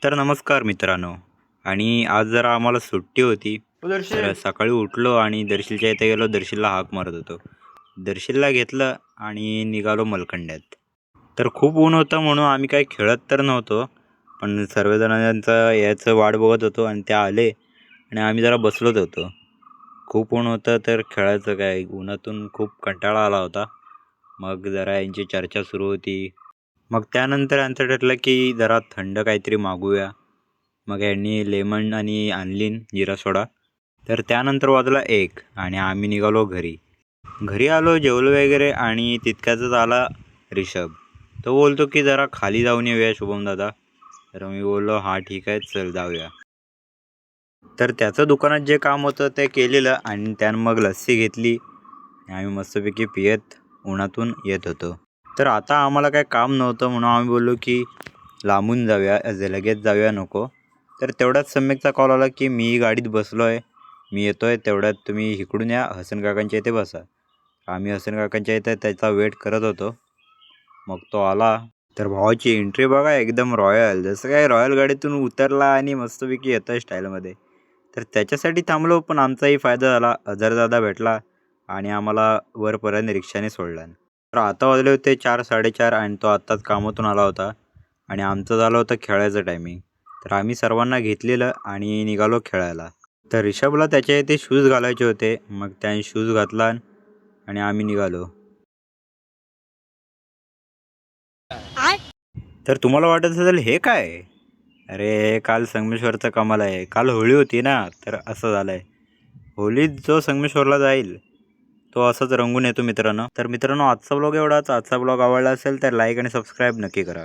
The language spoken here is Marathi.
तर नमस्कार मित्रांनो. आणि आज जरा आम्हाला सुट्टी होती. तर सकाळी उठलो आणि दर्शीलच्या इथे गेलो. दर्शीलला हाक मारत होतो. दर्शीलला घेतलं आणि निघालो मलखंड्यात. तर खूप ऊन होतं म्हणून आम्ही काही खेळत तर नव्हतो, पण सर्वजणांचं याचं वाट बघत होतो आणि ते आले आणि आम्ही जरा बसलोच होतो. खूप ऊन होतं तर खेळायचं काय, उन्हातून खूप कंटाळा आला होता. मग जरा यांची चर्चा सुरू होती. मग त्यानंतर यांचं ठरलं की जरा थंड काहीतरी मागूया. मग यांनी लेमन आणि आणलीन जिरा सोडा. तर त्यानंतर वाजला 1 आणि आम्ही निघालो घरी. घरी आलो, जेवलो वगैरे आणि तितक्यातच आला रिषभ. तो बोलतो की जरा खाली जाऊन येऊया शुभम दादा. तर मी बोललो हां ठीक आहे, चल जाऊया. तर त्याचं दुकानात जे काम होतं ते केलेलं आणि त्यानं मग लस्सी घेतली. आम्ही मस्तपैकी पियत उन्हातून येत होतो. तर आता आम्हाला काय काम नव्हतं म्हणून आम्ही बोललो की लांबून जाऊया, लगेच जाऊया नको. तर तेवढ्यात सम्यकचा कॉल आला की मी गाडीत बसलो आहे, मी येतो आहे, तेवढ्यात तुम्ही इकडून या, हसन काकांच्या इथे बसा. आम्ही हसन काकांच्या इथे त्याचा वेट करत होतो. मग तो आला. तर भावाची एंट्री बघा, एकदम रॉयल, जसं काय रॉयल गाडीतून उतरला आणि मस्तपैकी येतो आहे स्टाईलमध्ये. तर त्याच्यासाठी थांबलो, पण आमचाही फायदा झाला. अजरदादा भेटला आणि आम्हाला वरपर्यंत रिक्षाने सोडला. तर आता वाजले होते 4-4:30 आणि तो आत्ताच कामातून आला होता आणि आमचं झालं होतं खेळायचं टायमिंग. तर आम्ही सर्वांना घेतलेलं आणि निघालो खेळायला. तर रिषभला त्याच्या इथे शूज घालायचे होते. मग त्याने शूज घातला आणि आम्ही निघालो. तर तुम्हाला वाटत असेल हे काय आहे? अरे काल संगमेश्वरचा कमाल आहे. काल होळी होती ना, तर असं झालं आहे. होळीत जो संगमेश्वरला जाईल तो असंच रंगून येतो मित्रांनो. तर मित्रांनो, आजचा ब्लॉग एवढाच. आजचा ब्लॉग आवडला असेल तर लाईक आणि सबस्क्राईब नक्की करा.